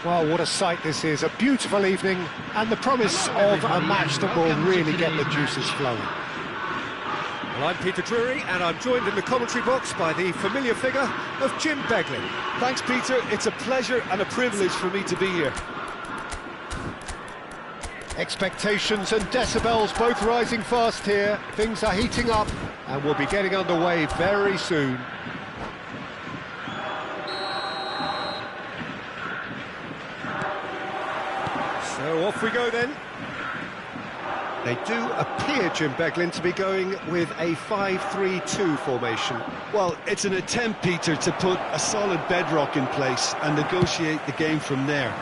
Well, what a sight this is, a beautiful evening, and the promise of a match that will really get the juices flowing. Well, I'm Peter Drury, and I'm joined in the commentary box by the familiar figure of Jim Beglin. Thanks, Peter. It's a pleasure and a privilege for me to be here. Expectations and decibels both rising fast here. Things are heating up, and we'll be getting underway very soon. So off we go then. They do appear, Jim Beglin, to be going with a 5-3-2 formation. Well, it's an attempt, Peter, to put a solid bedrock in place and negotiate the game from there.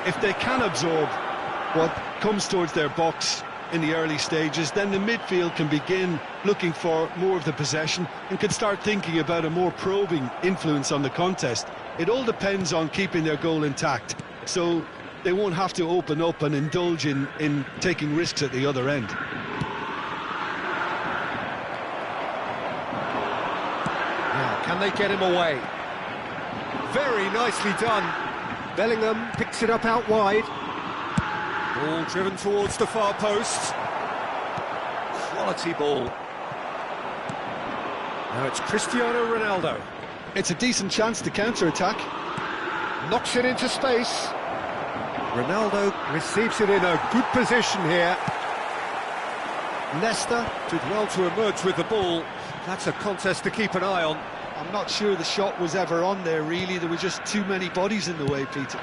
If they can absorb what comes towards their box in the early stages, then the midfield can begin looking for more of the possession and can start thinking about a more probing influence on the contest. It all depends on keeping their goal intact, so they won't have to open up and indulge in taking risks at the other end. Now, can they get him away? Very nicely done. Bellingham picks it up out wide. Ball driven towards the far post. Quality ball. Now it's Cristiano Ronaldo. It's a decent chance to counter-attack. Knocks it into space. Ronaldo receives it in a good position here. Leicester Did well to emerge with the ball. That's a contest to keep an eye on. I'm not sure the shot was ever on there, really. There were just too many bodies in the way, Peter.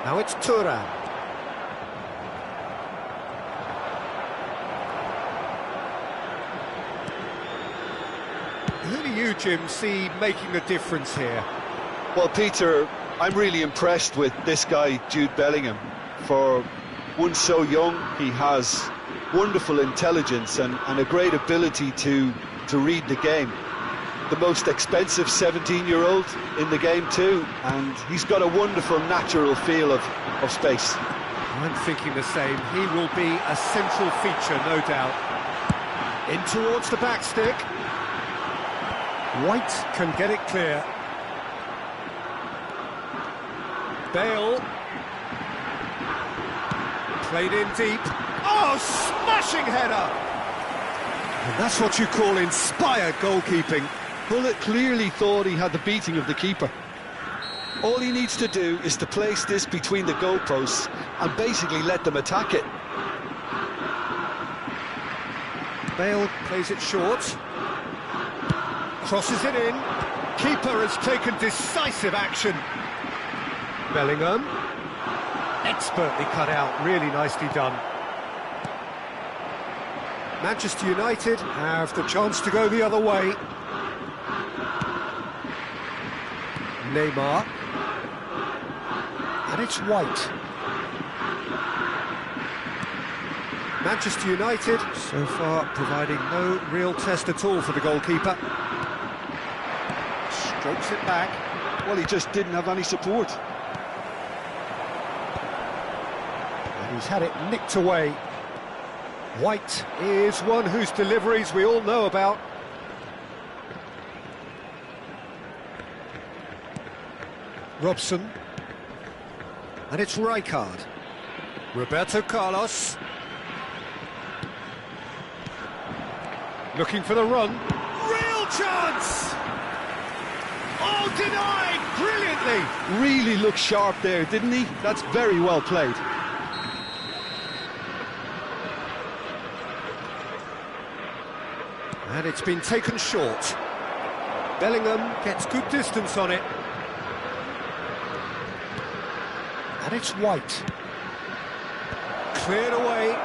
Now it's Thuram. Who do you, Jim, see making the difference here? Well, Peter, I'm really impressed with this guy, Jude Bellingham. For one so young, he has wonderful intelligence and a great ability to read the game. The most expensive 17-year-old in the game too, and he's got a wonderful natural feel of space. I'm thinking the same. He will be a central feature, no doubt. In towards the back stick. White can get it clear. Bale. Played in deep. Oh, smashing header! And that's what you call inspired goalkeeping. Bullet clearly thought he had the beating of the keeper. All he needs to do is to place this between the goalposts and basically let them attack it. Bale plays it short. Crosses it in. Keeper has taken decisive action. Bellingham. Expertly cut out, really nicely done. Manchester United have the chance to go the other way. Neymar. And it's White. Manchester United, so far, providing no real test at all for the goalkeeper. Strokes it back. Well, he just didn't have any support. And he's had it nicked away. White is one whose deliveries we all know about. Robson. And it's Rijkaard. Roberto Carlos. Looking for the run. Real chance! Oh, denied! Brilliantly! Really looked sharp there, didn't he? That's very well played. And it's been taken short. Bellingham gets good distance on it. And it's White. Cleared away.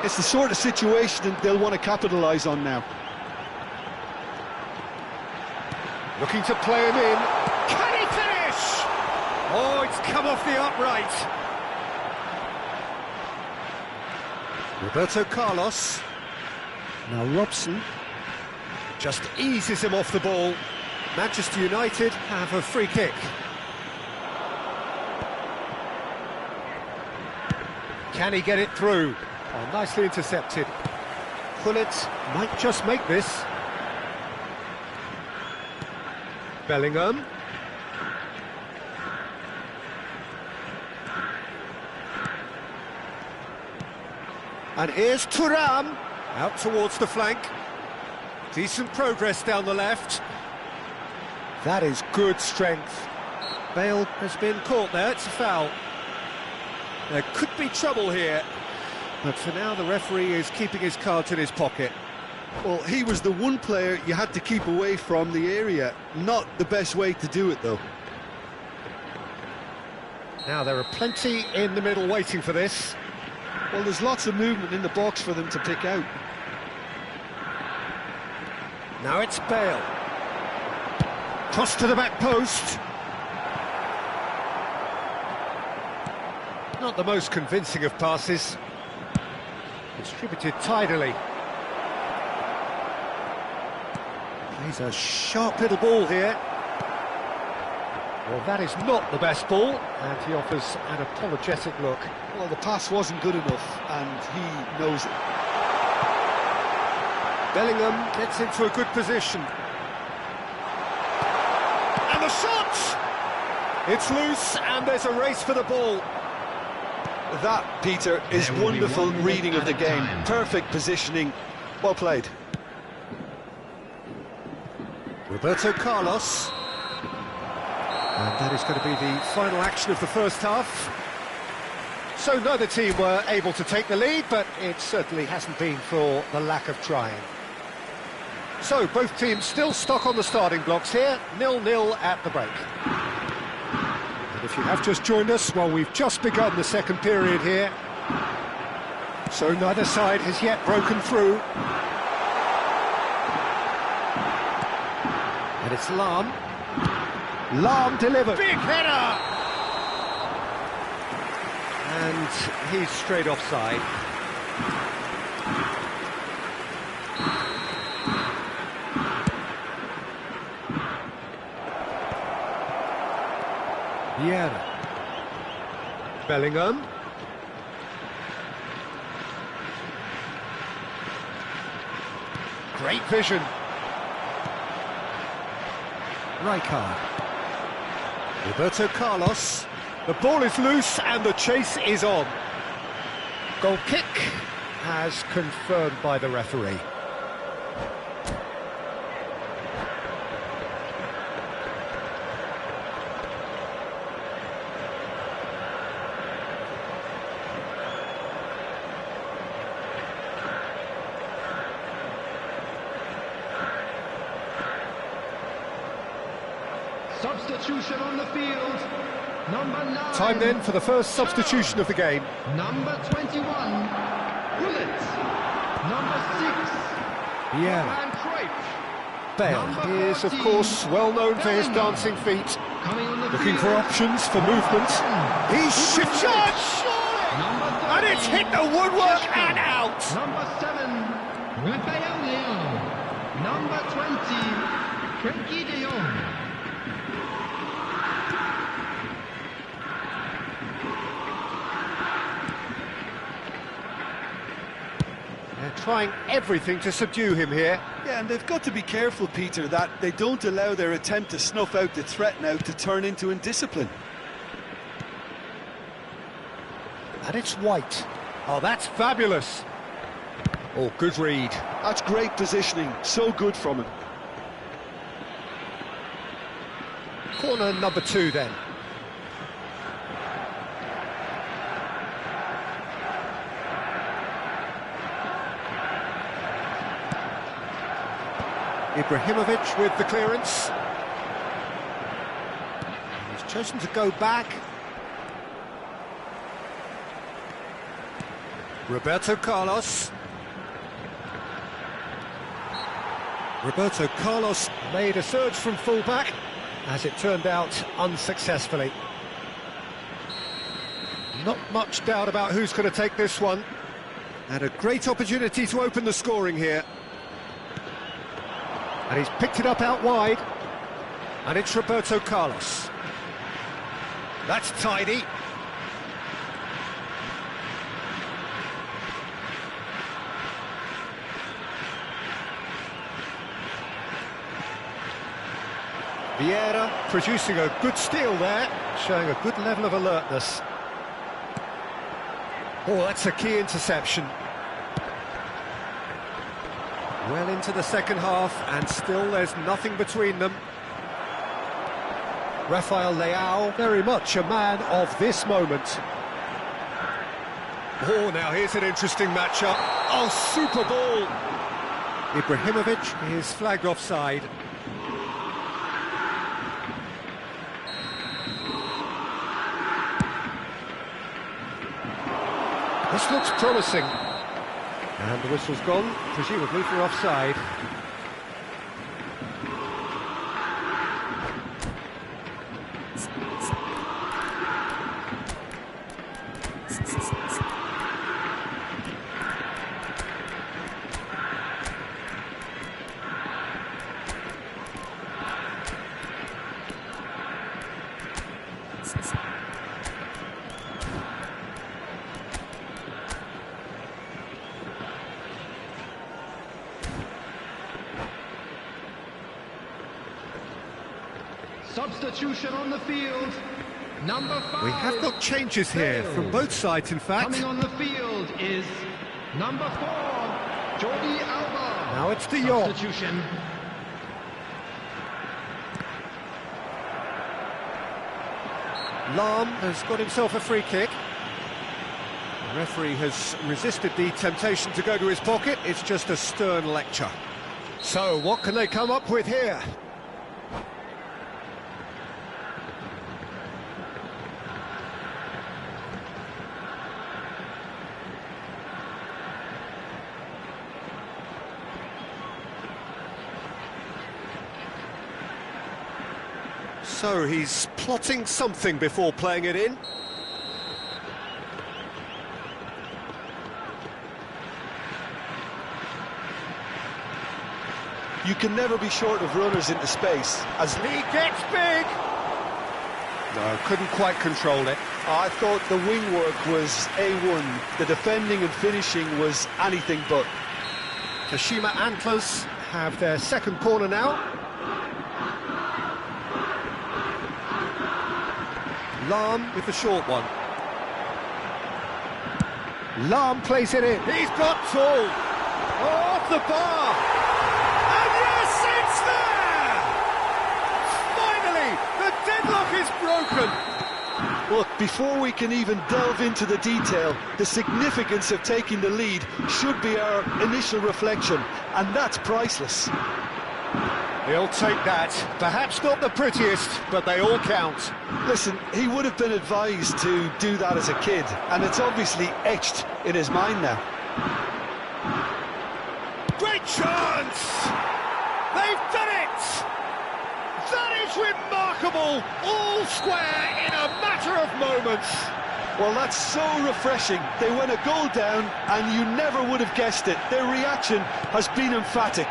It's the sort of situation that they'll want to capitalise on now. Looking to play him in. Can he finish? Oh, it's come off the upright. Roberto Carlos. Now Robson. Just eases him off the ball. Manchester United have a free kick. Can he get it through? Oh, nicely intercepted. Gullit might just make this. Bellingham. And here's Thuram, out towards the flank. Decent progress down the left. That is good strength. Bale has been caught there, it's a foul. There could be trouble here, but for now the referee is keeping his cards in his pocket. Well, he was the one player you had to keep away from the area. Not the best way to do it, though. Now there are plenty in the middle waiting for this. Well, there's lots of movement in the box for them to pick out. Now it's Bale. Cross to the back post. Not the most convincing of passes. Distributed tidily. Plays a sharp little ball here. Well, that is not the best ball, and he offers an apologetic look. Well, the pass wasn't good enough, and he knows it. Bellingham gets into a good position. And the shot! It's loose, and there's a race for the ball. That, Peter, is wonderful reading of the game. Perfect positioning. Well played. Roberto Carlos. And that is going to be the final action of the first half. So neither team were able to take the lead, but it certainly hasn't been for the lack of trying. So both teams still stuck on the starting blocks here, 0-0 at the break. And if you have just joined us, well, we've just begun the second period here. So neither side has yet broken through. And it's Lahm. Lahm delivered. Big header! And he's straight offside. Vieira. Bellingham. Great vision. Rijkaard. Roberto Carlos. The ball is loose and the chase is on. Goal kick as confirmed by the referee. Substitution on the field. Number 9. Time then for the first substitution of the game. Number 21, Gullit. Number 6, Yeah. Johan Cruyff. Bale Number is, of 14, course, well known for his Bellingham. dancing feet. Coming on the Looking field. for options for movement. He's shifted. Number 30, And it's hit the woodwork and out. Number 7, Raphael Leão. Number 20, Frenkie de Jong. They're trying everything to subdue him here. Yeah, and they've got to be careful, Peter, that they don't allow their attempt to snuff out the threat now to turn into indiscipline. And it's White. Oh, that's fabulous. Oh, good read. That's great positioning, so good from him. Corner number 2 then. Ibrahimovic with the clearance. He's chosen to go back. Roberto Carlos. Roberto Carlos made a surge from fullback, as it turned out unsuccessfully. Not much doubt about who's going to take this one. And a great opportunity to open the scoring here. And he's picked it up out wide. And it's Roberto Carlos. That's tidy. Vieira producing a good steal there, showing a good level of alertness. Oh, that's a key interception. Well into the second half, and still there's nothing between them. Rafael Leao, very much a man of this moment. Oh, now here's an interesting matchup. Oh, super ball! Ibrahimovic is flagged offside. This looks promising. And the whistle's gone, presumably for offside. Substitution on the field. Number 5. We have got changes here from both sides, in fact. Coming on the field is number 4, Jordi Alba. Now it's De Jong. Substitution. Lahm has got himself a free kick. The referee has resisted the temptation to go to his pocket. It's just a stern lecture. So, what can they come up with here? So he's plotting something before playing it in. You can never be short of runners into space. As He gets big! No, couldn't quite control it. I thought the wing work was A1. The defending and finishing was anything but. Kashima Antlers have their second corner now. Lahm with the short one. Lahm plays it in. He's got tall. Oh, off the bar. And yes, it's there! Finally, the deadlock is broken. Look, before we can even delve into the detail, the significance of taking the lead should be our initial reflection, and that's priceless. He'll take that. Perhaps not the prettiest, but they all count. Listen, he would have been advised to do that as a kid, and it's obviously etched in his mind now. Great chance! They've done it! That is remarkable! All square in a matter of moments. Well, that's so refreshing. They went a goal down, and you never would have guessed it. Their reaction has been emphatic.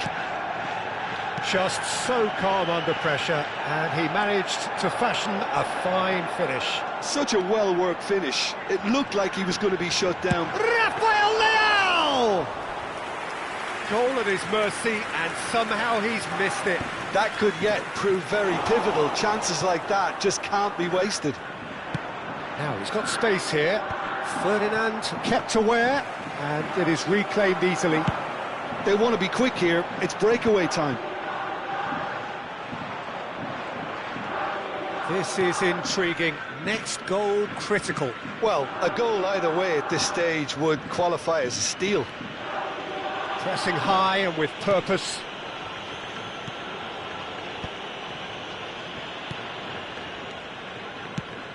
Just so calm under pressure, and he managed to fashion a fine finish. Such a well-worked finish. It looked like he was going to be shut down. Rafael Leao! Goal at his mercy, and somehow he's missed it. That could yet prove very pivotal. Chances like that just can't be wasted. Now he's got space here. Ferdinand kept aware, and it is reclaimed easily. They want to be quick here. It's breakaway time. This is intriguing. Next goal critical. Well, a goal either way at this stage would qualify as a steal. Pressing high and with purpose.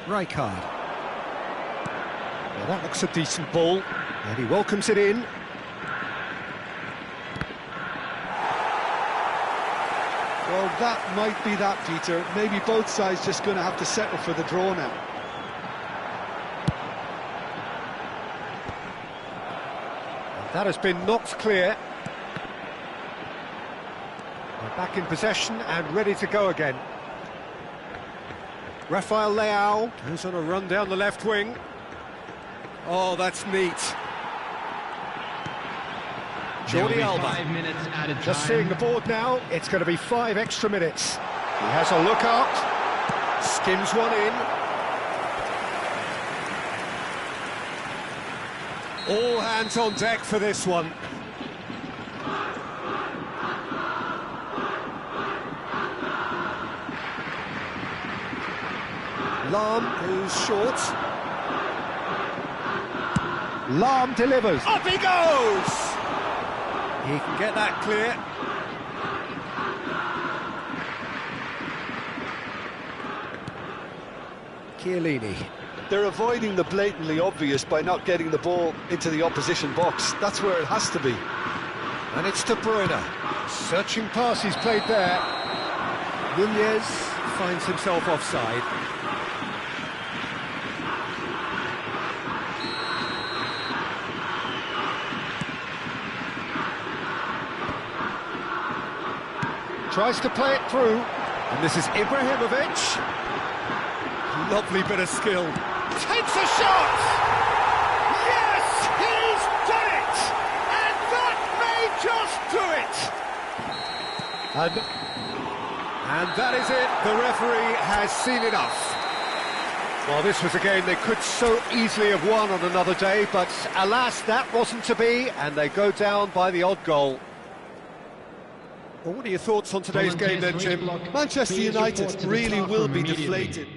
Rijkaard. Well, that looks a decent ball, and he welcomes it in. Well, that might be that, Peter. Maybe both sides just going to have to settle for the draw now. And that has been knocked clear. They're back in possession and ready to go again. Rafael Leao goes on a run down the left wing. Oh, that's neat. Jordi Alba. 5 minutes added time. Just seeing the board now, it's going to be 5 extra minutes. He has a look up, skims one in. All hands on deck for this one. Lahm goes short. Lahm delivers. Up he goes! He can get that clear. Chiellini. They're avoiding the blatantly obvious by not getting the ball into the opposition box. That's where it has to be. And it's De Bruyne. Searching pass he's played there. Nunez finds himself offside. Tries to play it through, and this is Ibrahimovic. Lovely bit of skill. Takes a shot! Yes, he's done it! And that may just do it! And that is it, the referee has seen enough. Well, this was a game they could so easily have won on another day, but alas, that wasn't to be, and they go down by the odd goal. Well, what are your thoughts on today's game then, Jim? Manchester United really will be deflated.